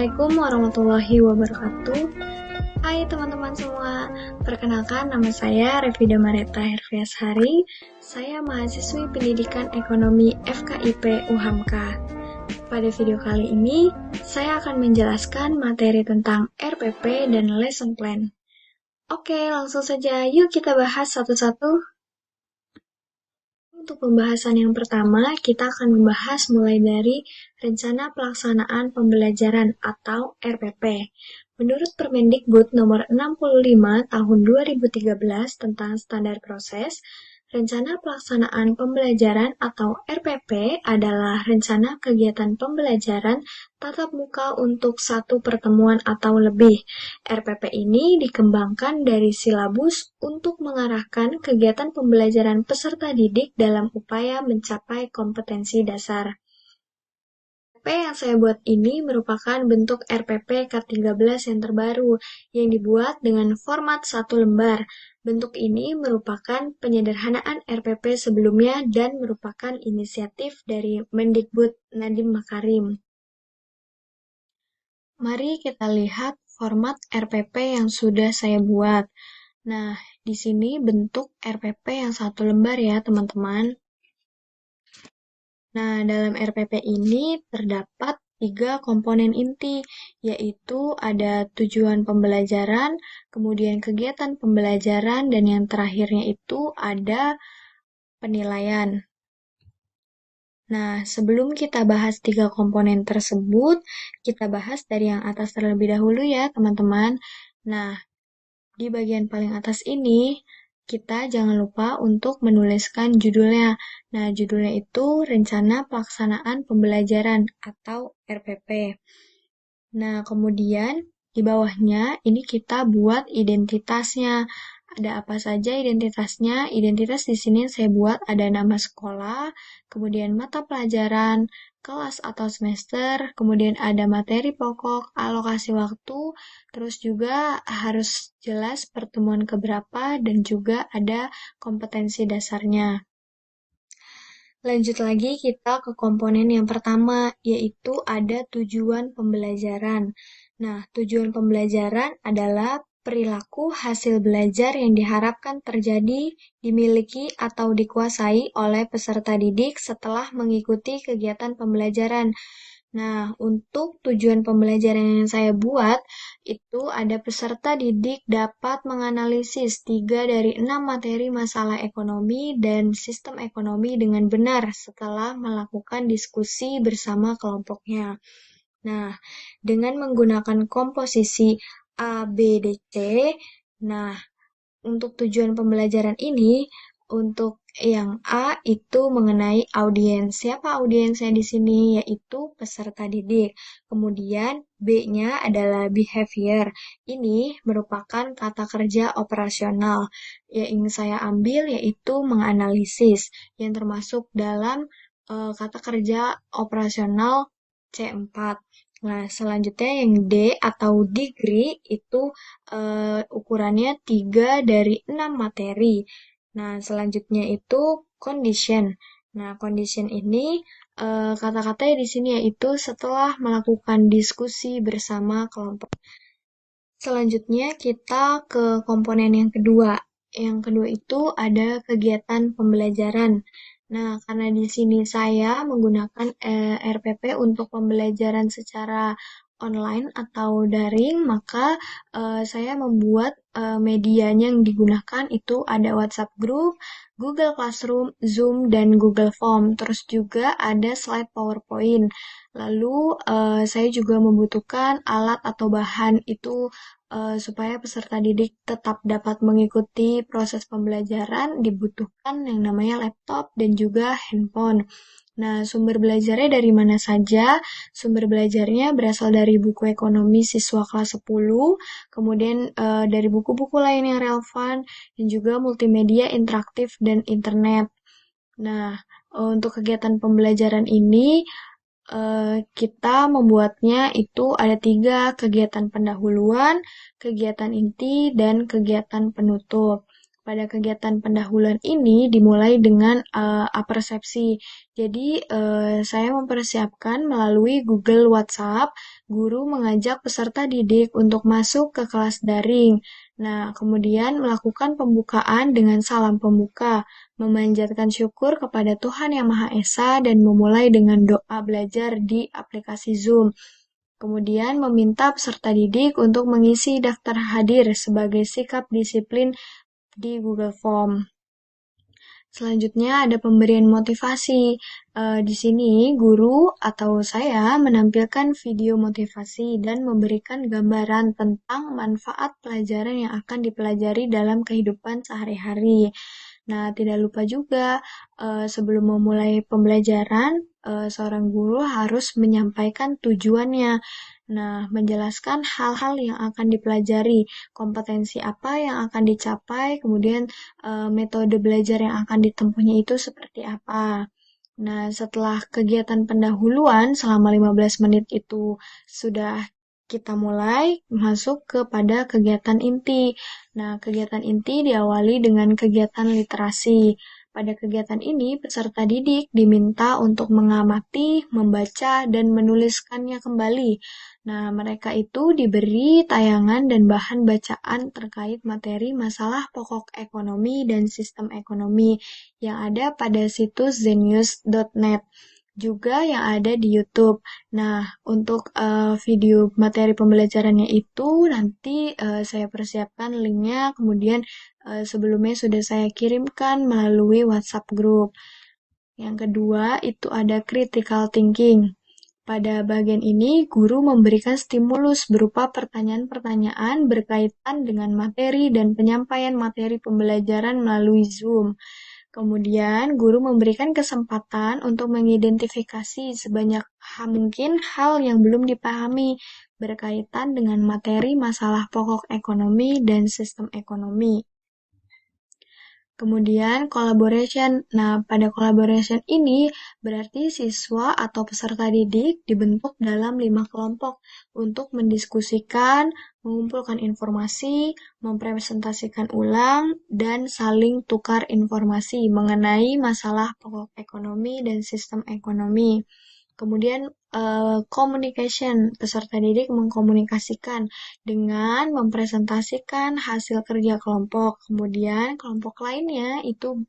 Assalamualaikum warahmatullahi wabarakatuh. Hai teman-teman semua, perkenalkan nama saya Revida Mareta Herviashari. Saya mahasiswi pendidikan ekonomi FKIP UHAMKA. Pada video kali ini, saya akan menjelaskan materi tentang RPP dan lesson plan. Oke, langsung saja yuk kita bahas satu-satu. Untuk pembahasan yang pertama, kita akan membahas mulai dari Rencana Pelaksanaan Pembelajaran atau RPP. Menurut Permendikbud nomor 65 tahun 2013 tentang standar proses, Rencana Pelaksanaan Pembelajaran atau RPP adalah rencana kegiatan pembelajaran tatap muka untuk satu pertemuan atau lebih. RPP ini dikembangkan dari silabus untuk mengarahkan kegiatan pembelajaran peserta didik dalam upaya mencapai kompetensi dasar. RPP yang saya buat ini merupakan bentuk RPP K13 yang terbaru yang dibuat dengan format satu lembar. Bentuk ini merupakan penyederhanaan RPP sebelumnya dan merupakan inisiatif dari Mendikbud Nadiem Makarim. Mari kita lihat format RPP yang sudah saya buat. Nah, di sini bentuk RPP yang satu lembar ya, teman-teman. Nah, dalam RPP ini terdapat 3 komponen inti, yaitu ada tujuan pembelajaran, kemudian kegiatan pembelajaran, dan yang terakhirnya itu ada penilaian. Nah, sebelum kita bahas 3 komponen tersebut, kita bahas dari yang atas terlebih dahulu ya, teman-teman. Nah, di bagian paling atas ini, kita jangan lupa untuk menuliskan judulnya. Nah, judulnya itu Rencana Pelaksanaan Pembelajaran atau RPP. Nah, kemudian di bawahnya ini kita buat identitasnya. Ada apa saja identitasnya? Identitas di sini saya buat ada nama sekolah, kemudian mata pelajaran, kelas atau semester, kemudian ada materi pokok, alokasi waktu, terus juga harus jelas pertemuan keberapa, dan juga ada kompetensi dasarnya. Lanjut lagi kita ke komponen yang pertama, yaitu ada tujuan pembelajaran. Nah, tujuan pembelajaran adalah perilaku hasil belajar yang diharapkan terjadi, dimiliki, atau dikuasai oleh peserta didik setelah mengikuti kegiatan pembelajaran. Nah, untuk tujuan pembelajaran yang saya buat, itu ada peserta didik dapat menganalisis 3 dari 6 materi masalah ekonomi dan sistem ekonomi dengan benar setelah melakukan diskusi bersama kelompoknya. Nah, dengan menggunakan komposisi A, B, D, C, nah, untuk tujuan pembelajaran ini, untuk yang A itu mengenai audiens. Siapa audiensnya di sini? Yaitu peserta didik. Kemudian B-nya adalah behavior. Ini merupakan kata kerja operasional. Yang ingin saya ambil yaitu menganalisis, yang termasuk dalam kata kerja operasional C4. Nah, selanjutnya yang D atau degree itu ukurannya 3 dari 6 materi. Nah, selanjutnya itu condition. Nah, condition ini kata-katanya di sini yaitu setelah melakukan diskusi bersama kelompok. Selanjutnya kita ke komponen yang kedua. Yang kedua itu ada kegiatan pembelajaran. Nah, karena di sini saya menggunakan RPP untuk pembelajaran secara online atau daring, maka saya membuat medianya yang digunakan itu ada WhatsApp Group, Google Classroom, Zoom, dan Google Form. Terus juga ada slide PowerPoint. Lalu saya juga membutuhkan alat atau bahan itu supaya peserta didik tetap dapat mengikuti proses pembelajaran, dibutuhkan yang namanya laptop dan juga handphone. Nah, sumber belajarnya dari mana saja? Sumber belajarnya berasal dari buku ekonomi siswa kelas 10, kemudian dari buku-buku lain yang relevan, dan juga multimedia interaktif dan internet. Nah, untuk kegiatan pembelajaran ini, kita membuatnya itu ada 3, kegiatan pendahuluan, kegiatan inti, dan kegiatan penutup. pada kegiatan pendahuluan ini dimulai dengan apersepsi. Jadi, saya mempersiapkan melalui Google WhatsApp, guru mengajak peserta didik untuk masuk ke kelas daring. Nah, kemudian melakukan pembukaan dengan salam pembuka, memanjatkan syukur kepada Tuhan Yang Maha Esa, dan memulai dengan doa belajar di aplikasi Zoom. Kemudian meminta peserta didik untuk mengisi daftar hadir sebagai sikap disiplin di Google Form. Selanjutnya ada pemberian motivasi. Di sini guru atau saya menampilkan video motivasi dan memberikan gambaran tentang manfaat pelajaran yang akan dipelajari dalam kehidupan sehari-hari. Nah, tidak lupa juga sebelum memulai pembelajaran, seorang guru harus menyampaikan tujuannya. Nah, menjelaskan hal-hal yang akan dipelajari, kompetensi apa yang akan dicapai, kemudian metode belajar yang akan ditempuhnya itu seperti apa. Nah, setelah kegiatan pendahuluan selama 15 menit itu sudah kita mulai masuk kepada kegiatan inti. Nah, kegiatan inti diawali dengan kegiatan literasi. Pada kegiatan ini, peserta didik diminta untuk mengamati, membaca, dan menuliskannya kembali. Nah, mereka itu diberi tayangan dan bahan bacaan terkait materi masalah pokok ekonomi dan sistem ekonomi yang ada pada situs zenius.net, juga yang ada di YouTube. Nah, untuk video materi pembelajarannya itu nanti saya persiapkan linknya, kemudian sebelumnya sudah saya kirimkan melalui WhatsApp group. Yang kedua, itu ada critical thinking. Pada bagian ini, guru memberikan stimulus berupa pertanyaan-pertanyaan berkaitan dengan materi dan penyampaian materi pembelajaran melalui Zoom. Kemudian, guru memberikan kesempatan untuk mengidentifikasi sebanyak mungkin hal yang belum dipahami berkaitan dengan materi masalah pokok ekonomi dan sistem ekonomi. Kemudian collaboration. Nah, pada collaboration ini berarti siswa atau peserta didik dibentuk dalam 5 kelompok untuk mendiskusikan, mengumpulkan informasi, mempresentasikan ulang, dan saling tukar informasi mengenai masalah pokok ekonomi dan sistem ekonomi. Kemudian communication, peserta didik mengkomunikasikan dengan mempresentasikan hasil kerja kelompok. Kemudian kelompok lainnya itu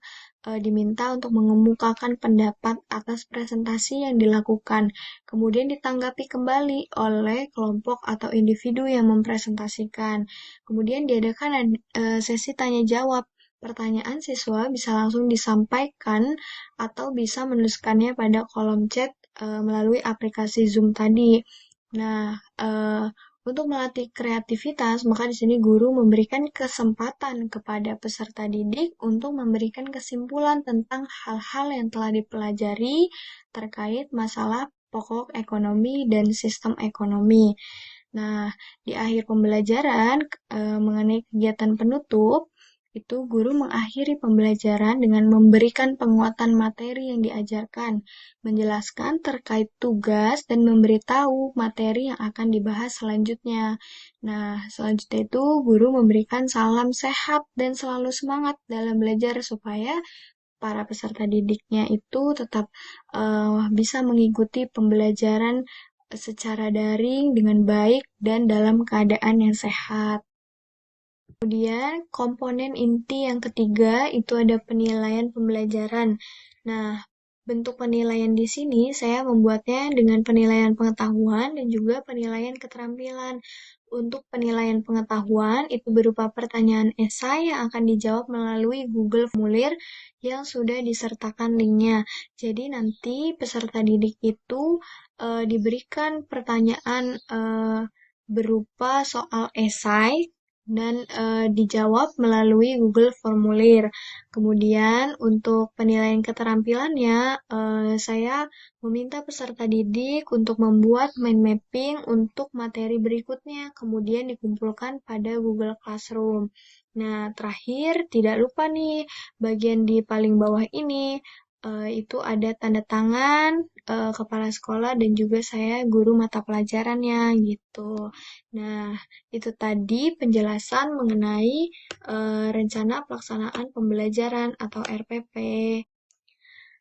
diminta untuk mengemukakan pendapat atas presentasi yang dilakukan. Kemudian ditanggapi kembali oleh kelompok atau individu yang mempresentasikan. Kemudian diadakan sesi tanya jawab. Pertanyaan siswa bisa langsung disampaikan atau bisa menuliskannya pada kolom chat melalui aplikasi Zoom tadi. Nah, untuk melatih kreativitas, maka di sini guru memberikan kesempatan kepada peserta didik untuk memberikan kesimpulan tentang hal-hal yang telah dipelajari terkait masalah pokok ekonomi dan sistem ekonomi. Nah, di akhir pembelajaran mengenai kegiatan penutup, itu guru mengakhiri pembelajaran dengan memberikan penguatan materi yang diajarkan, menjelaskan terkait tugas, dan memberitahu materi yang akan dibahas selanjutnya. Nah, selanjutnya itu guru memberikan salam sehat dan selalu semangat dalam belajar supaya para peserta didiknya itu tetap bisa mengikuti pembelajaran secara daring dengan baik dan dalam keadaan yang sehat. Kemudian komponen inti yang ketiga itu ada penilaian pembelajaran. Nah, bentuk penilaian di sini saya membuatnya dengan penilaian pengetahuan dan juga penilaian keterampilan. Untuk penilaian pengetahuan itu berupa pertanyaan esai yang akan dijawab melalui Google Formulir yang sudah disertakan linknya. Jadi nanti peserta didik itu diberikan pertanyaan berupa soal esai dan dijawab melalui Google Formulir. Kemudian untuk penilaian keterampilannya, saya meminta peserta didik untuk membuat mind mapping untuk materi berikutnya, kemudian dikumpulkan pada Google Classroom. Nah, terakhir tidak lupa nih, bagian di paling bawah ini, itu ada tanda tangan kepala sekolah dan juga saya guru mata pelajarannya gitu. Nah, itu tadi penjelasan mengenai rencana pelaksanaan pembelajaran atau RPP.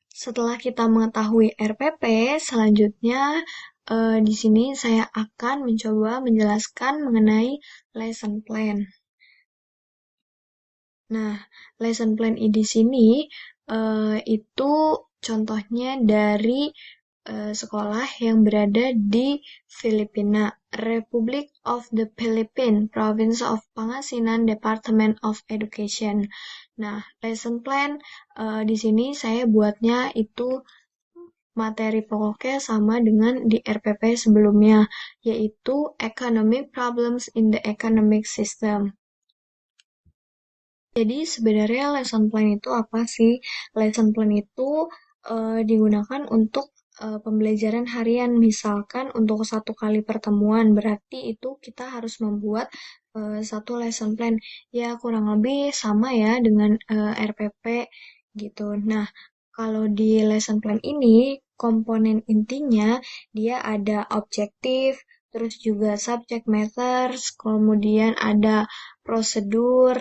Setelah kita mengetahui RPP, selanjutnya di sini saya akan mencoba menjelaskan mengenai lesson plan. Nah, lesson plan di sini itu contohnya dari sekolah yang berada di Filipina, Republic of the Philippines, Province of Pangasinan, Department of Education. Nah, lesson plan di sini saya buatnya itu materi pokoknya sama dengan di RPP sebelumnya, yaitu Economic Problems in the Economic System. Jadi sebenarnya lesson plan itu apa sih? Lesson plan itu digunakan untuk pembelajaran harian. Misalkan untuk satu kali pertemuan, berarti itu kita harus membuat satu lesson plan. Ya kurang lebih sama ya dengan RPP gitu. Nah, kalau di lesson plan ini, komponen intinya dia ada objektif, terus juga subject matters, kemudian ada prosedur,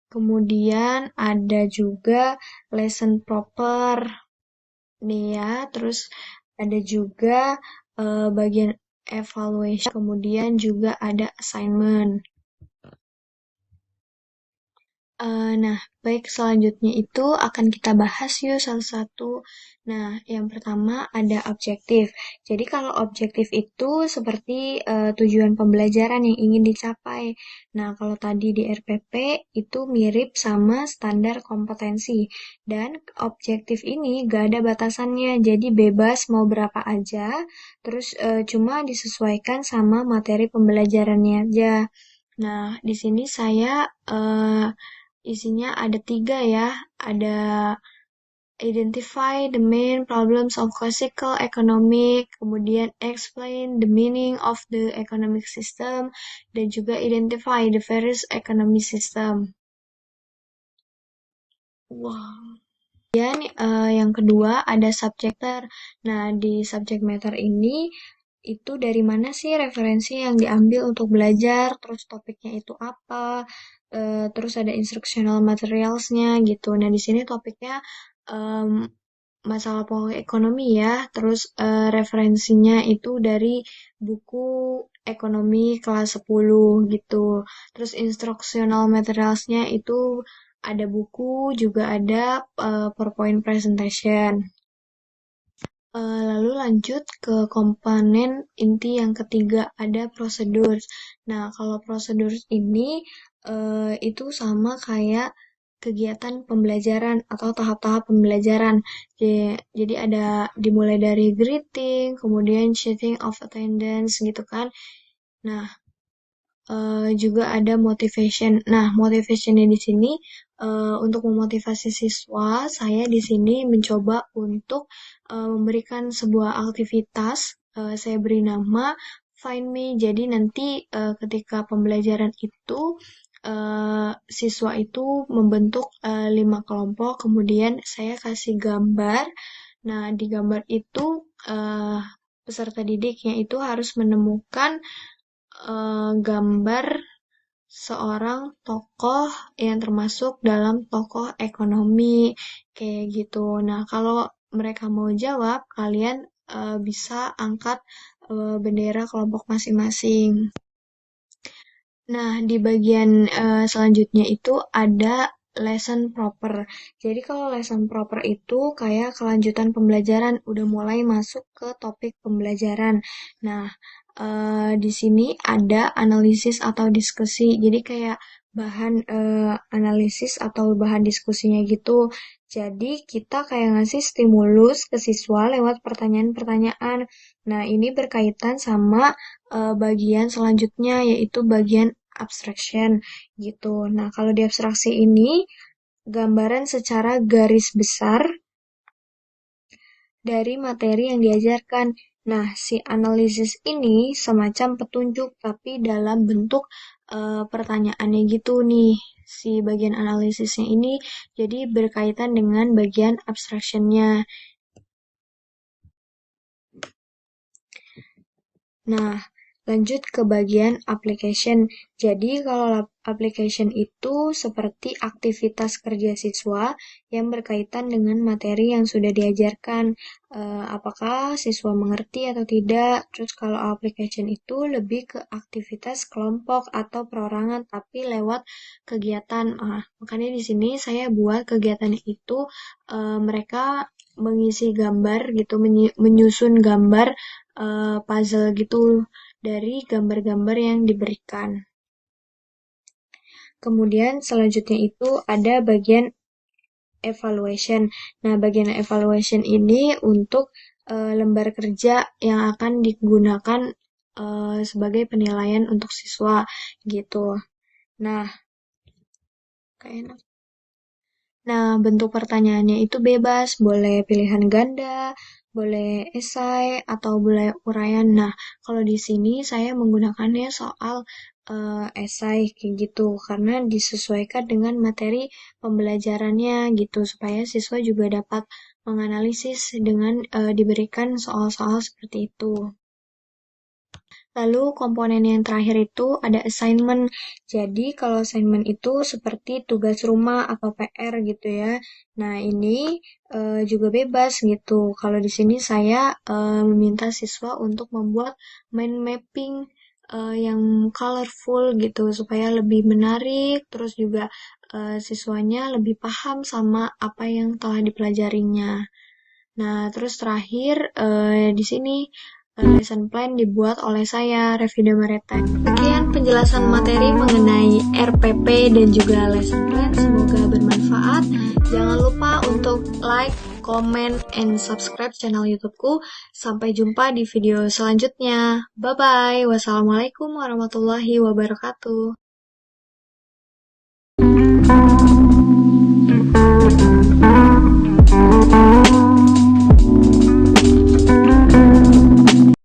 kemudian ada juga lesson proper nih ya, terus ada juga bagian evaluation, kemudian juga ada assignment. Nah, baik selanjutnya itu akan kita bahas yuk satu-satu. Nah, yang pertama ada objektif. Jadi kalau objektif itu seperti tujuan pembelajaran yang ingin dicapai. Nah, kalau tadi di RPP itu mirip sama standar kompetensi. Dan objektif ini gak ada batasannya, jadi bebas mau berapa aja. Terus cuma disesuaikan sama materi pembelajarannya aja. Nah, di sini saya isinya ada 3 ya, ada identify the main problems of classical economic, kemudian explain the meaning of the economic system, dan juga identify the various economic system. Wow. Kemudian yang kedua ada subject matter. Nah, di subject matter ini itu dari mana sih referensi yang diambil untuk belajar, terus topiknya itu apa, terus ada instructional materials-nya gitu. Nah, di sini topiknya em, masalah pokok ekonomi ya, terus referensinya itu dari buku ekonomi kelas 10 gitu. Terus instructional materials-nya itu ada buku, juga ada PowerPoint presentation. Lalu lanjut ke komponen inti yang ketiga, ada prosedur. Nah, kalau prosedur ini itu sama kayak kegiatan pembelajaran atau tahap-tahap pembelajaran. Jadi ada dimulai dari greeting, kemudian sheeting of attendance gitu kan. Nah, juga ada motivation. Nah, motivationnya di sini untuk memotivasi siswa, saya di sini mencoba untuk memberikan sebuah aktivitas. Saya beri nama Find Me. Jadi nanti ketika pembelajaran itu siswa itu membentuk 5 kelompok, kemudian saya kasih gambar. Nah, di gambar itu peserta didiknya itu harus menemukan gambar seorang tokoh yang termasuk dalam tokoh ekonomi kayak gitu. Nah, kalau mereka mau jawab, kalian bisa angkat bendera kelompok masing-masing. Nah, di bagian selanjutnya itu ada lesson proper. Jadi kalau lesson proper itu kayak kelanjutan pembelajaran, udah mulai masuk ke topik pembelajaran. Nah, di sini ada analisis atau diskusi. Jadi kayak bahan analisis atau bahan diskusinya gitu. Jadi kita kayak ngasih stimulus ke siswa lewat pertanyaan-pertanyaan. Nah, ini berkaitan sama bagian selanjutnya yaitu bagian abstraction gitu. Nah, kalau di abstraksi ini gambaran secara garis besar dari materi yang diajarkan. Nah, si analisis ini semacam petunjuk tapi dalam bentuk pertanyaannya gitu nih. Si bagian analisisnya ini jadi berkaitan dengan bagian abstractionnya. Nah, lanjut ke bagian application. Jadi, kalau application itu seperti aktivitas kerja siswa yang berkaitan dengan materi yang sudah diajarkan. Apakah siswa mengerti atau tidak? Terus kalau application itu lebih ke aktivitas kelompok atau perorangan, tapi lewat kegiatan. Makanya di sini saya buat kegiatannya itu mereka mengisi gambar gitu, menyusun gambar puzzle gitu dari gambar-gambar yang diberikan. Kemudian selanjutnya itu ada bagian evaluation. Nah, bagian evaluation ini untuk lembar kerja yang akan digunakan sebagai penilaian untuk siswa gitu. Nah, kayak Nah, bentuk pertanyaannya itu bebas, boleh pilihan ganda, boleh esai, atau boleh uraian. Nah, kalau di sini saya menggunakannya soal esai kayak gitu, karena disesuaikan dengan materi pembelajarannya gitu, supaya siswa juga dapat menganalisis dengan diberikan soal-soal seperti itu. Lalu komponen yang terakhir itu ada assignment. Jadi kalau assignment itu seperti tugas rumah atau PR gitu ya. Nah ini juga bebas gitu. Kalau di sini saya meminta siswa untuk membuat mind mapping yang colorful gitu supaya lebih menarik. Terus juga siswanya lebih paham sama apa yang telah dipelajarinya. Nah, terus terakhir di sini lesson plan dibuat oleh saya, Revida Mareta. Sekian penjelasan materi mengenai RPP dan juga lesson plan. Semoga bermanfaat. Jangan lupa untuk like, comment, and subscribe channel YouTubeku. Sampai jumpa di video selanjutnya. Bye-bye. Wassalamualaikum warahmatullahi wabarakatuh.